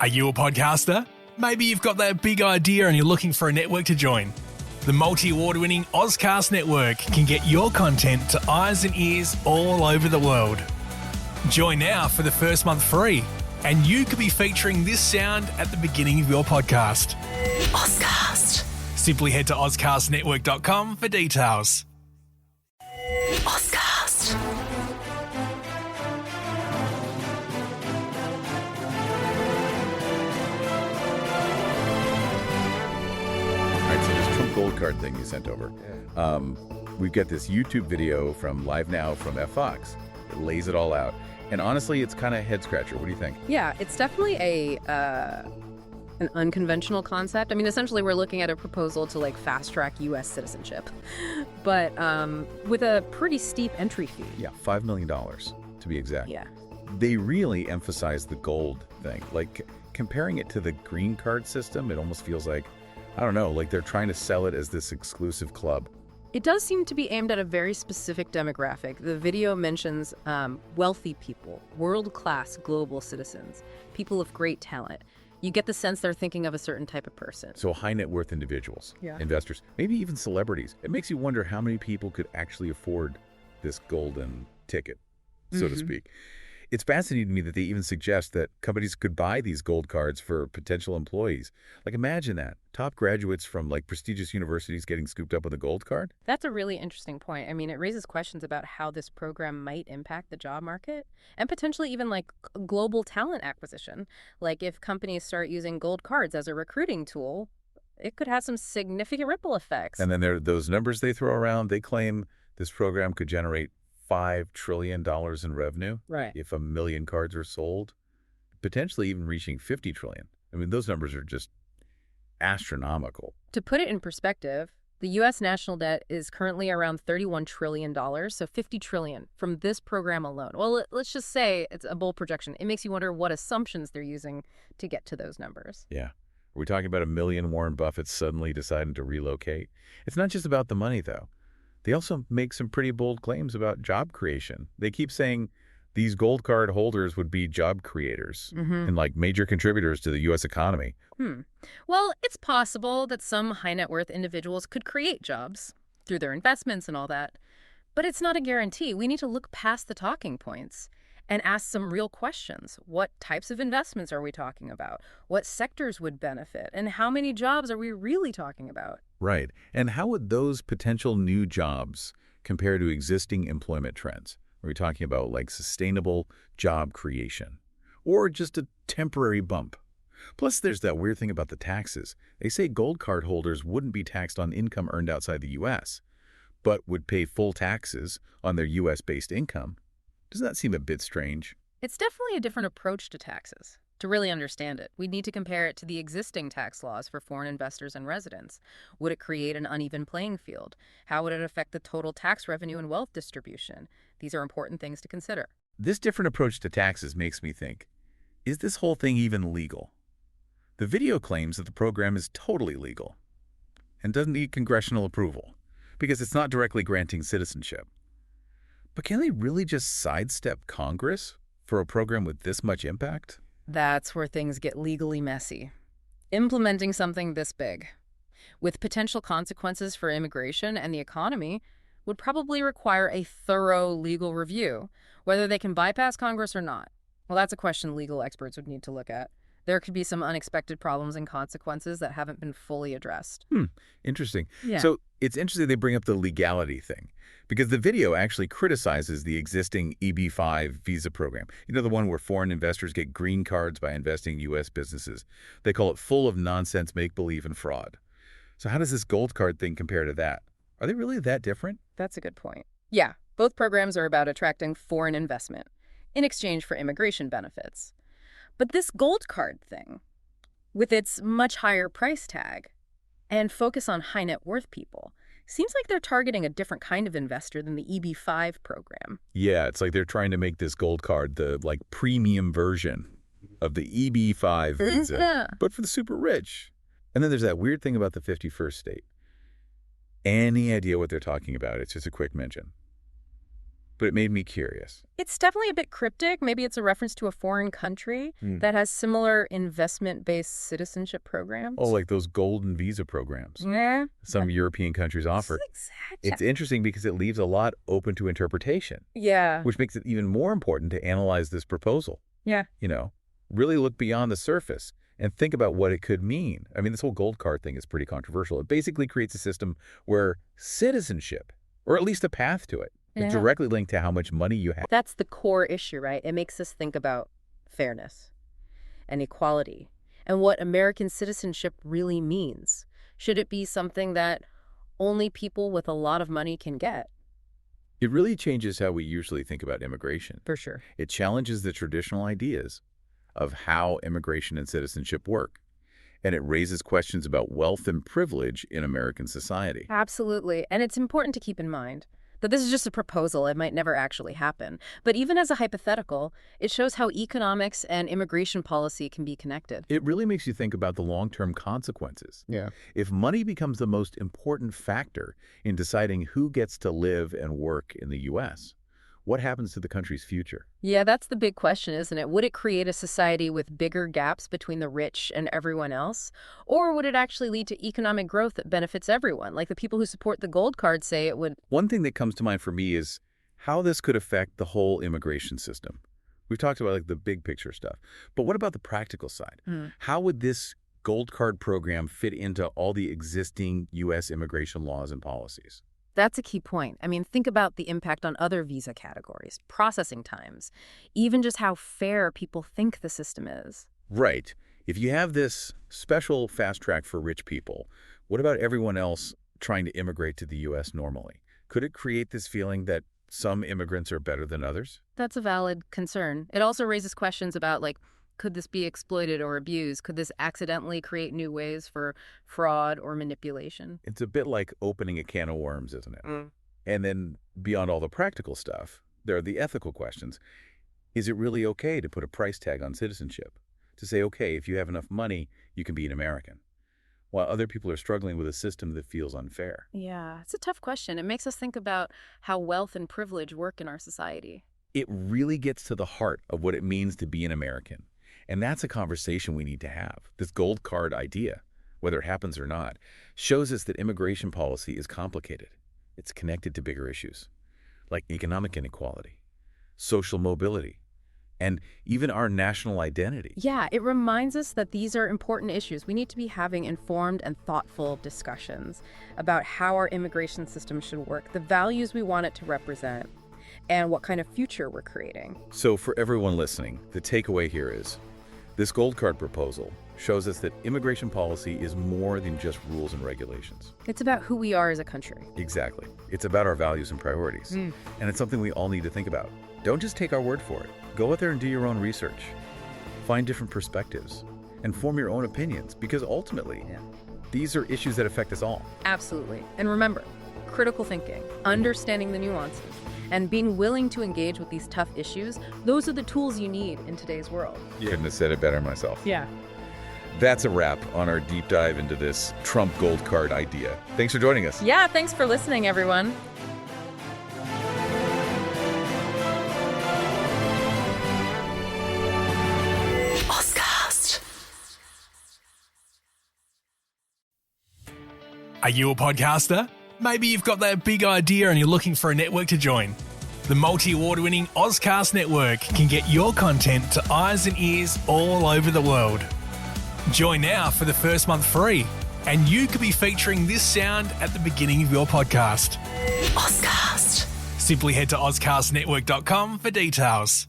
Are you a podcaster? Maybe you've got that big idea and you're looking for a network to join. The multi-award-winning Ozcast Network can get your content to eyes and ears all over the world. Join now for the first month free, and you could be featuring this sound at the beginning of your podcast. Ozcast. Simply head to ozcastnetwork.com for details. Ozcast. Gold card thing you sent over. We've got this YouTube video from Live Now from FX. It lays it all out. And honestly, it's kind of head scratcher. What do you think? Yeah, it's definitely an unconventional concept. I mean, essentially, we're looking at a proposal to fast track U.S. citizenship, but with a pretty steep entry fee. Yeah, $5 million to be exact. Yeah. They really emphasize the gold thing. Comparing it to the green card system, it almost feels like, I don't know, they're trying to sell it as this exclusive club. It does seem to be aimed at a very specific demographic. The video mentions wealthy people, world-class global citizens, people of great talent. You get the sense they're thinking of a certain type of person. So high net worth individuals, investors, maybe even celebrities. It makes you wonder how many people could actually afford this golden ticket, so to speak. It's fascinating to me that they even suggest that companies could buy these gold cards for potential employees. Imagine that. Top graduates from prestigious universities getting scooped up with a gold card. That's a really interesting point. I mean, it raises questions about how this program might impact the job market and potentially even global talent acquisition. If companies start using gold cards as a recruiting tool, it could have some significant ripple effects. And then there are those numbers they throw around. They claim this program could generate $5 trillion in revenue if 1 million cards are sold, potentially even reaching $50 trillion. I mean, those numbers are just astronomical. To put it in perspective, the U.S. national debt is currently around $31 trillion, so $50 trillion from this program alone. Well, let's just say it's a bold projection. It makes you wonder what assumptions they're using to get to those numbers. Yeah. Are we talking about 1 million Warren Buffett suddenly deciding to relocate? It's not just about the money, though. They also make some pretty bold claims about job creation. They keep saying these gold card holders would be job creators and major contributors to the U.S. economy. Well, it's possible that some high net worth individuals could create jobs through their investments and all that. But it's not a guarantee. We need to look past the talking points and ask some real questions. What types of investments are we talking about? What sectors would benefit? And how many jobs are we really talking about? Right. And how would those potential new jobs compare to existing employment trends? Are we talking about sustainable job creation or just a temporary bump? Plus, there's that weird thing about the taxes. They say gold card holders wouldn't be taxed on income earned outside the U.S., but would pay full taxes on their U.S.-based income. Doesn't that seem a bit strange? It's definitely a different approach to taxes. To really understand it, we'd need to compare it to the existing tax laws for foreign investors and residents. Would it create an uneven playing field? How would it affect the total tax revenue and wealth distribution? These are important things to consider. This different approach to taxes makes me think, is this whole thing even legal? The video claims that the program is totally legal and doesn't need congressional approval because it's not directly granting citizenship. But can they really just sidestep Congress for a program with this much impact? That's where things get legally messy. Implementing something this big, with potential consequences for immigration and the economy, would probably require a thorough legal review, whether they can bypass Congress or not. Well, that's a question legal experts would need to look at. There could be some unexpected problems and consequences that haven't been fully addressed. Interesting. Yeah. So it's interesting they bring up the legality thing because the video actually criticizes the existing EB-5 visa program. You know, the one where foreign investors get green cards by investing in U.S. businesses. They call it full of nonsense, make-believe, and fraud. So how does this gold card thing compare to that? Are they really that different? That's a good point. Yeah, both programs are about attracting foreign investment in exchange for immigration benefits. But this gold card thing, with its much higher price tag and focus on high net worth people, seems like they're targeting a different kind of investor than the EB-5 program. Yeah, it's like they're trying to make this gold card the premium version of the EB-5 visa, but for the super rich. And then there's that weird thing about the 51st state. Any idea what they're talking about? It's just a quick mention. but it made me curious. It's definitely a bit cryptic. Maybe it's a reference to a foreign country that has similar investment-based citizenship programs. Oh, like those golden visa programs Yeah. some European countries offer. Exactly. It's interesting because it leaves a lot open to interpretation, Yeah. which makes it even more important to analyze this proposal. Yeah. Really look beyond the surface and think about what it could mean. I mean, this whole gold card thing is pretty controversial. It basically creates a system where citizenship, or at least a path to it, is directly linked to how much money you have. That's the core issue, right? It makes us think about fairness and equality and what American citizenship really means. Should it be something that only people with a lot of money can get? It really changes how we usually think about immigration. For sure. It challenges the traditional ideas of how immigration and citizenship work, and it raises questions about wealth and privilege in American society. Absolutely. And it's important to keep in mind that this is just a proposal. It might never actually happen. But even as a hypothetical, it shows how economics and immigration policy can be connected. It really makes you think about the long-term consequences. Yeah. If money becomes the most important factor in deciding who gets to live and work in the U.S., what happens to the country's future? Yeah, that's the big question, isn't it? Would it create a society with bigger gaps between the rich and everyone else? Or would it actually lead to economic growth that benefits everyone, like the people who support the gold card say it would? One thing that comes to mind for me is how this could affect the whole immigration system. We've talked about like the big picture stuff, but what about the practical side? How would this gold card program fit into all the existing U.S. immigration laws and policies? That's a key point. I mean, think about the impact on other visa categories, processing times, even just how fair people think the system is. Right. If you have this special fast track for rich people, what about everyone else trying to immigrate to the U.S. normally? Could it create this feeling that some immigrants are better than others? That's a valid concern. It also raises questions about, like, could this be exploited or abused? Could this accidentally create new ways for fraud or manipulation? It's a bit like opening a can of worms, isn't it? And then beyond all the practical stuff, there are the ethical questions. Is it really okay to put a price tag on citizenship? To say, okay, if you have enough money, you can be an American, while other people are struggling with a system that feels unfair? Yeah, it's a tough question. It makes us think about how wealth and privilege work in our society. It really gets to the heart of what it means to be an American. And that's a conversation we need to have. This gold card idea, whether it happens or not, shows us that immigration policy is complicated. It's connected to bigger issues like economic inequality, social mobility, and even our national identity. Yeah, it reminds us that these are important issues. We need to be having informed and thoughtful discussions about how our immigration system should work, the values we want it to represent, and what kind of future we're creating. So for everyone listening, the takeaway here is this gold card proposal shows us that immigration policy is more than just rules and regulations. It's about who we are as a country. Exactly. It's about our values and priorities. And it's something we all need to think about. Don't just take our word for it. Go out there and do your own research. Find different perspectives and form your own opinions, because ultimately, these are issues that affect us all. Absolutely. And remember, critical thinking, understanding the nuances, and being willing to engage with these tough issues, those are the tools you need in today's world. You couldn't have said it better myself. Yeah. That's a wrap on our deep dive into this Trump gold card idea. Thanks for joining us. Yeah, thanks for listening, everyone. Are you a podcaster? Maybe you've got that big idea and you're looking for a network to join. The multi-award-winning Ozcast network can get your content to eyes and ears all over the world. Join now for the first month free, and you could be featuring this sound at the beginning of your podcast. Ozcast. Simply head to ozcastnetwork.com for details.